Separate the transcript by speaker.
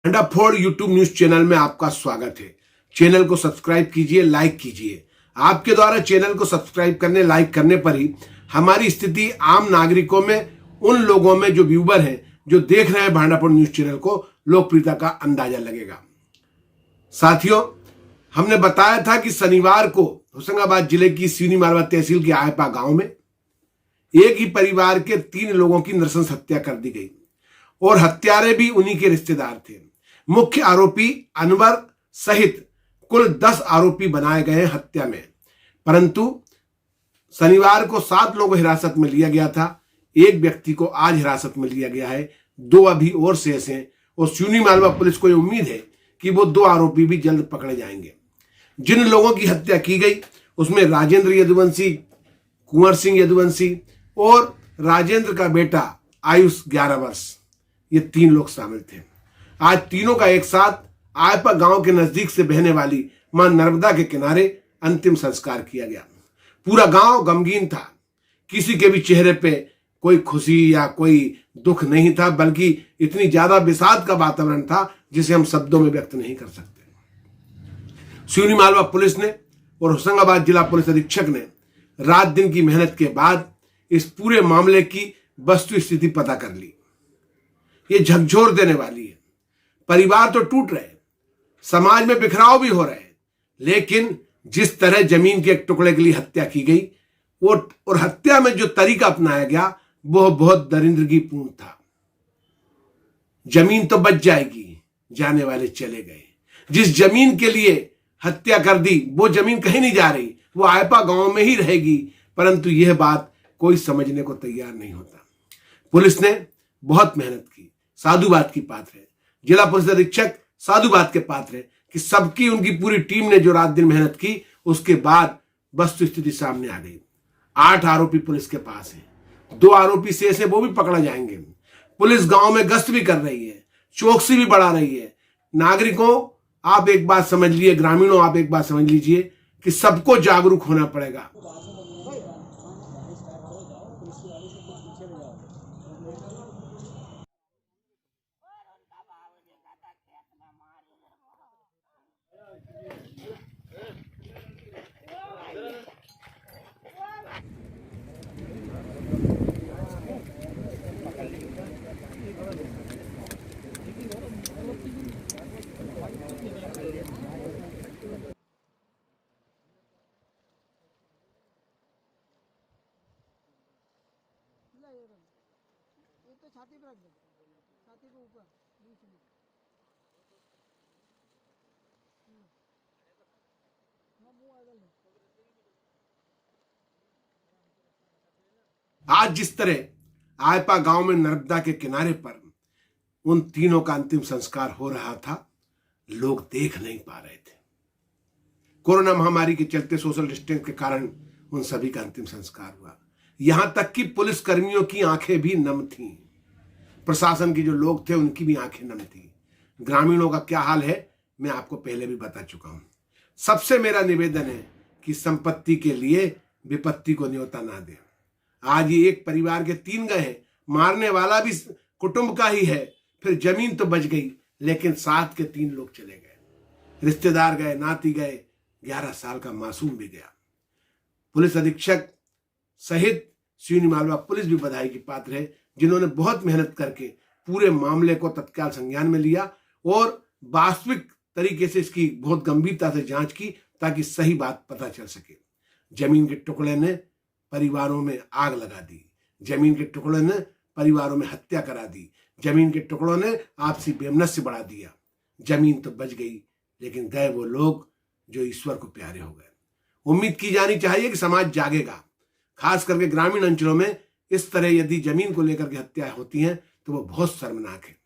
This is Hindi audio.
Speaker 1: भंडाफोड़ यूट्यूब न्यूज चैनल में आपका स्वागत है। चैनल को सब्सक्राइब कीजिए, लाइक कीजिए। आपके द्वारा चैनल को सब्सक्राइब करने, लाइक करने पर ही हमारी स्थिति आम नागरिकों में, उन लोगों में जो व्यूवर हैं, जो देख रहे हैं भंडाफोड़ न्यूज चैनल को, लोकप्रियता का अंदाजा लगेगा। साथियों, हमने बताया था कि शनिवार को होशंगाबाद जिले की सिवनी मालवा तहसील के आयपा गांव में एक ही परिवार के 3 लोगों की नृशंस हत्या कर दी गई और हत्यारे भी उन्हीं के रिश्तेदार थे। मुख्य आरोपी अनवर सहित कुल 10 आरोपी बनाए गए हत्या में, परंतु शनिवार को 7 लोगों को हिरासत में लिया गया था। एक व्यक्ति को आज हिरासत में लिया गया है, 2 अभी और शेष हैं और सिवनी मालवा पुलिस को यह उम्मीद है कि वो 2 आरोपी भी जल्द पकड़े जाएंगे। जिन लोगों की हत्या की गई उसमें राजेंद्र यदुवंशी, कुंवर सिंह यदुवंशी और राजेंद्र का बेटा आयुष 11 वर्ष, ये 3 लोग शामिल थे। आज तीनों का एक साथ आयपा गांव के नजदीक से बहने वाली मां नर्मदा के किनारे अंतिम संस्कार किया गया। पूरा गांव गमगीन था, किसी के भी चेहरे पे कोई खुशी या कोई दुख नहीं था, बल्कि इतनी ज्यादा विषाद का वातावरण था जिसे हम शब्दों में व्यक्त नहीं कर सकते। सिवनी मालवा पुलिस ने और होशंगाबाद जिला पुलिस अधीक्षक ने रात दिन की मेहनत के बाद इस पूरे मामले की वस्तु स्थिति पता कर ली। ये झकझोर देने वाली है। परिवार तो टूट रहे, समाज में बिखराव भी हो रहे, लेकिन जिस तरह जमीन के एक टुकड़े के लिए हत्या की गई और हत्या में जो तरीका अपनाया गया वह बहुत दरिंदगीपूर्ण था। जमीन तो बच जाएगी, जाने वाले चले गए। जिस जमीन के लिए हत्या कर दी वो जमीन कहीं नहीं जा रही, वो आयपा गांव में ही रहेगी, परंतु यह बात कोई समझने को तैयार नहीं होता। पुलिस ने बहुत मेहनत की, साधुवाद की पात्र है। जिला पुलिस अधीक्षक साधुवाद के पात्र है कि सबकी, उनकी पूरी टीम ने जो रात दिन मेहनत की, उसके बाद वस्तु स्थिति सामने आ गई। 8 आरोपी पुलिस के पास हैं, 2 आरोपी शेष है, वो भी पकड़ा जाएंगे। पुलिस गांव में गश्त भी कर रही है, चौकसी भी बढ़ा रही है। नागरिकों, आप एक बात समझ लीजिए, ग्रामीणों आप एक बात समझ लीजिए कि सबको जागरूक होना पड़ेगा।
Speaker 2: ये तो छाती पे रख दो, छाती के ऊपर बीच में। हाँ, मुंह आगे ले।
Speaker 1: आज जिस तरह आयपा गांव में नर्मदा के किनारे पर उन तीनों का अंतिम संस्कार हो रहा था, लोग देख नहीं पा रहे थे। कोरोना महामारी के चलते सोशल डिस्टेंस के कारण उन सभी का अंतिम संस्कार हुआ। यहां तक कि पुलिस कर्मियों की आंखें भी नम थीं, प्रशासन के जो लोग थे उनकी भी आंखें नम थी। ग्रामीणों का क्या हाल है मैं आपको पहले भी बता चुका हूं। सबसे मेरा निवेदन है कि संपत्ति के लिए विपत्ति को न्योता ना दें। आज ये एक परिवार के 3 गए हैं, मारने वाला भी कुटुंब का ही है, फिर जमीन तो बच गई, लेकिन साथ के 3 लोग चले गए, रिश्तेदार गए, नाती गए, 11 साल का मासूम भी गया। पुलिस अधीक्षक सहित सिवनी मालवा पुलिस भी बधाई की पात्र है, जिन्होंने बहुत मेहनत करके पूरे मामले को तत्काल संज्ञान में लिया और वास्तविक तरीके से इसकी बहुत गंभीरता से जांच की, ताकि सही बात पता चल सके। जमीन के टुकड़े ने परिवारों में आग लगा दी, जमीन के टुकड़े ने परिवारों में हत्या करा दी, जमीन के टुकड़ों ने आपसी बेमनस्य बढ़ा दिया। जमीन तो बच गई, लेकिन गए वो लोग जो ईश्वर को प्यारे हो गए। उम्मीद की जानी चाहिए कि समाज जागेगा। खास करके ग्रामीण अंचलों में इस तरह यदि जमीन को लेकर के हत्याएं होती हैं तो वो बहुत शर्मनाक है।